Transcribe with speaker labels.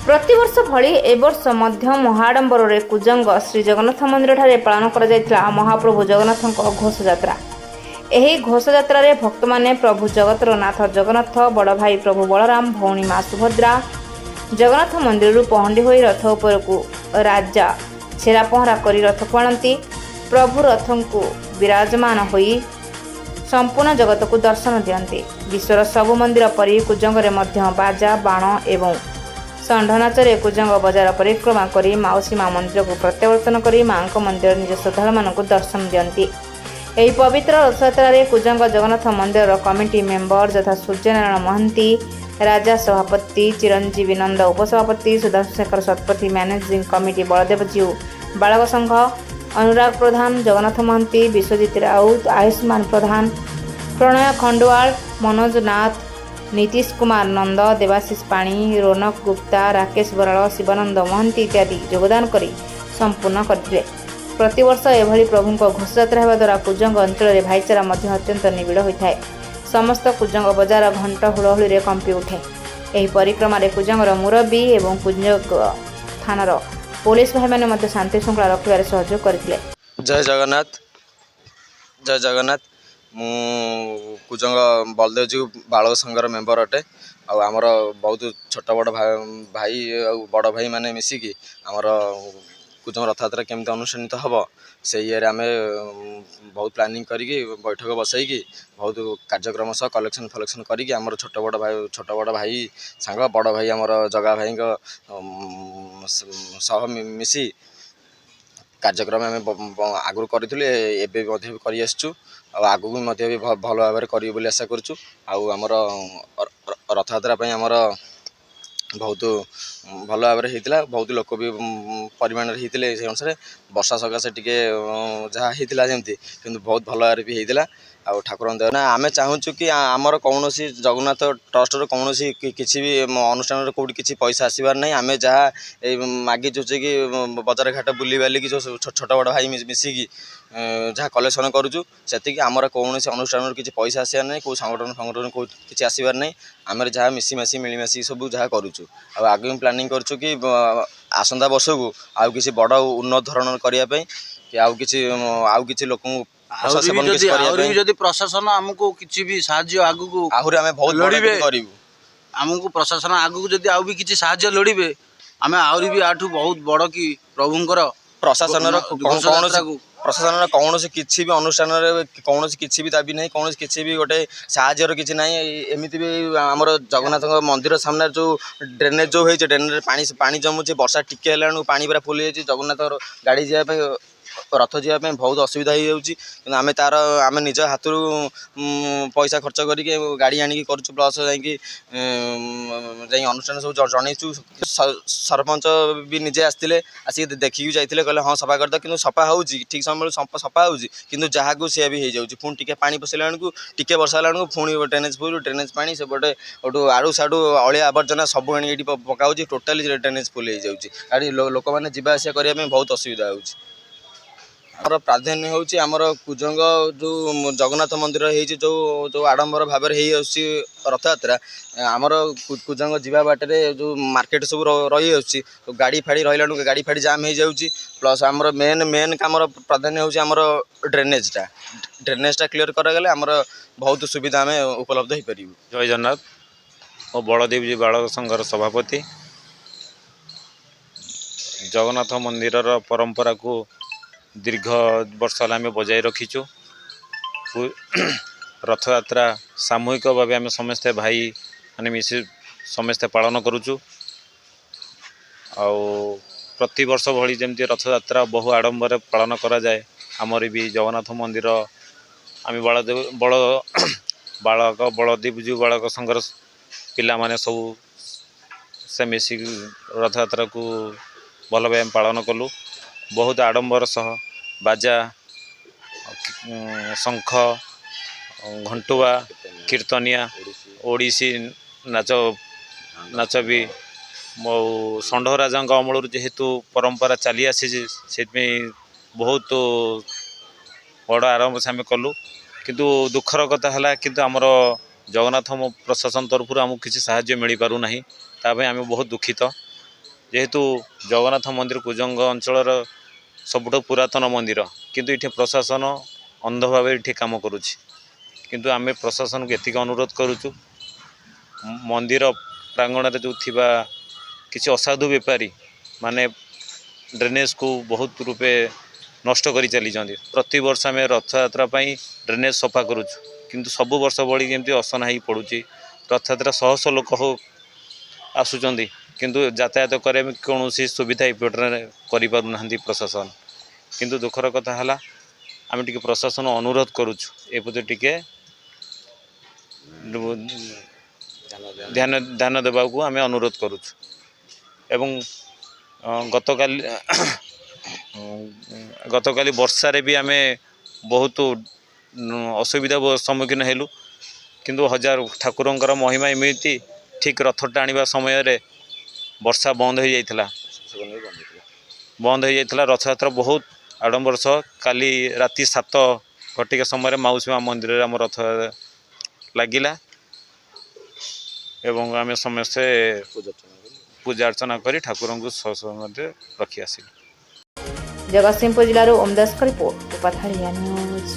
Speaker 1: प्रतिवर्ष भली ए वर्ष मध्य महाडंबर कुजंग श्री जगन्नाथ मंदिर ठारे पालन करा महाप्रभु जगन्नाथ घोष यात्रा। एही घोष यात्रा रे भक्त माने प्रभु जगतर नाथ जगन्नाथ बड़ भाई प्रभु बलराम भौणी मां सुभद्रा जगन्नाथ मंदिर पहंडी होई रथ उपरकू राजा छेरा पहरा करी रथ को आणती। प्रभु रथ को विराजमान होई संपूर्ण जगत को दर्शन दियंती। विश्वर सबु मंदिर परि कुजंग मध्य बाजा बाण एवं षंढ नाचरे कुजंग बजार परिक्रमा करी माउसी मां मंदिर को प्रत्यावर्तन करी मां मंदिर निज श्रद्धा मानक दर्शन दियंती। एही पवित्र रथयात्रा रे कुजंग जगन्नाथ मंदिर कमिटी मेंबर यथा सूर्यनारायण महंती राजा सभापति चिरंजीवी नंद उपसभापति सुधाशेखर शतपथी मैनेजिंग कमिटी बलदेव जीव बालक संघ अनुराग प्रधान जगन्नाथ महंती विश्वजित राउत आयुष्मान प्रधान प्रणय खंडवाल मनोज नाथ नीतीश कुमार नंद देवाशीष पाणी रौनक गुप्ता राकेश बराड़ शिवानंद महंती इत्यादि योगदान करी संपूर्ण करथिले। प्रतिवर्ष एभली प्रभुଙ୍କ घोषयात्रा हेबा द्वारा कुजंग अंचल भाईचारा अत्यंत निबिड़ होता है। समस्त कुजंग बजार घंट हुड़हुड़ी कंपी उठे। एही परिक्रमा रे कुजंगर मुरब्बी एवं कुजंग थानार पुलिस भाई माने शांति श्रृंखला रखिबारे सहयोग करथिले।
Speaker 2: जय जगन्नाथ जय जगन्नाथ मु कुजंग बलदेव जी बालक संघर मेम्बर अटे। आमर बहुत छोट बड़ भाई बड़ भाई माने मिसिकी आमर कुजंग रथयात्रा केमती अनुष्ठानित हम से ये आम बहुत प्लानिंग करिकी बैठक बसैकी बहुत कार्यक्रम सह कलेक्शन फलेक्शन करिकी आमर छोट बड़ भाई सांग बड़ भाई आमर जगा भाई सह मिसी कार्यक्रम आम आगु करी आसचु आगु भी भल भाव करी बोली आशा करूँ। आमर रथयात्रा आमर बहुत भल भाव होता बहुत लोक भी परिमाण होते से अनुसार वर्षा सकाशे टी जहाँ होता जमी कि बहुत भल भाव भी होता। ठाकुर ना आम चाहूँ कि आमर कौन जगन्नाथ ट्रस्ट कौन किसी भी अनुष्ठान कौटी किसी पैसा आसबार ना आम जहाँ मागी चुचे कि बजार घाट बुली बालिकी जो छोट बड़ भाई मिसिकी जहाँ कलेक्शन करुचु से आमर कौन अनुष्ठान किसी पैसा आसबार ना कौ संगठन फंगठन कौ किसी आसबार ना आम जहाँ मिसीमासी मिलमिशी सब जहाँ करुचु आगे प्लानिंग करुचु कि आसंता वर्ष को आउ किसी बड़ उन्नत धरण करने कि आउ किसी लोक
Speaker 3: प्रशासन आमको किसी भी साहाय्य आगु
Speaker 2: आहुरी आमे बहुत लड़िबे करिवु
Speaker 3: आमको प्रशासन आगु जदि आउ भी किसी साहाय्य लड़िबे आमे आहुरी भी आठू बहुत बड़ कि प्रभुंकर
Speaker 2: प्रशासन प्रशासन कौन किसी भी अनुष्ठान कौन किसी भी दाबी नहीं कौन किसी भी गोटे साहाय्यर किसी ना एमती भी आमर जगन्नाथ मंदिर सामने जो ड्रेनेज जो होती ड्रेनेज पानी जमुचे वर्षा टिके है पानी पूरा फुल जाइए जगन्नाथ गाड़ी जावाई रथ जावाई बहुत असुविधा हो जाऊँगी कि आम तार आम निज हाथ पैसा खर्च करके गाड़ी आणिकी करूँ प्लस जा अनुष्ठान सब जनईचु सरपंच भी निजे आसते आसिक देखिकी जाते कहले हाँ सफा करद कि सफा हो ठीक समय सफा हो कि जहाँ को सी भी हो जाऊँगी पुणी टी पा पशिला बेलू टी वर्षा है पुणी ड्रेनेज फुल ड्रेनेज पा सेपटे आड़ू साड़ू अलिया आवर्जना सब आनी पकाऊँ टोटाली ड्रेनेज फुल हो जाऊँगी गाड़ी लोक मैंने जावास करने बहुत असुविधा हो। आमर प्राधान्य होची आमर कुजंग जो जगन्नाथ मंदिर है जो जो आडंबर भाव रथयात्रा आमर कुजंग जीवा बाटे जो मार्केट सब रही तो गाड़ी फाड़ी रहा गाड़ी फाड़ी जाम हो जाऊँगी प्लस आमर मेन काम प्राधान्य होची आमर ड्रेनेजटा क्लीयर करागले आमर बहुत सुविधा आम उपलब्ध हो पार।
Speaker 4: जय जगन्नाथ मो बलदेव जी बालक संघर सभापति जगन्नाथ मंदिर परंपरा को दीर्घ वर्ष आम बजाय रखीचु। रथयात्रा सामूहिक भाव आम समस्ते भाई माने मिसी समस्ते पालन करुचु। प्रति वर्ष भली जमती रथयात्रा बहु आडंबर पालन करा जाए आमर भी जगन्नाथ मंदिर आम बालक बलदेव जी बालक संघर पिला माने सब से मिसी रथयात्रा को भल भाव पालन कलु बहुत आडंबर सह बाजा शंख घंटुआ कीर्तनिया ओडिसी नाच भी षंढ राजा अमल जेहेतु परंपरा चली आसी से बहुत बड़ आरंभ से आम कलु किंतु दुखर कथा है कि आमर जगन्नाथ प्रशासन तरफ आमको किसी साहाय्य मिल पारना ताप आम बहुत दुखित जेहेतु जगन्नाथ मंदिर कुजंग अंचल सबुठ पुरातन मंदिर किंतु इठे प्रशासन अंध भाव इठे काम करुच्ची किंतु आम प्रशासन को एतिक अनुरोध करुचु मंदिर प्रांगण में जो थिबा किसी असाधु बेपारी माने ड्रेनेज को बहुत रूपे नष्ट कर चली प्रति वर्ष आम रथयात्रा ड्रेनेज सफा करुचु किंतु सबु वर्ष बड़ी जमी असना ही पड़ुची रथयात्रा शह शह लोक आसुचंदी किंतु यातायात करे कौन सुविधा एपटे कर प्रशासन किंतु दुखर कथा है आम टी प्रशासन अनुरोध करुचु एपटे टिके ध्यान देवा को आम अनुरोध करुचु एवं गतकाली वर्षारे भी आम बहुत असुविधा सम्मुखीन हेलु किंतु हजार ठाकुरंकर महिमा एमती ठीक रथ टाणिबा समय रे वर्षा बंद हो जाइथिला रथयात्रा बहुत आडंबर सह काली राति 7 घटिका समय माउसी माँ मंदिर आम रथ लगिला एवं आम समस्ते पूजा अर्चना करी ठाकुर को रखी आसिलु।
Speaker 1: जगतसिंहपुर जिलार ओमदास का रिपोर्ट, उपथारिया न्यूज।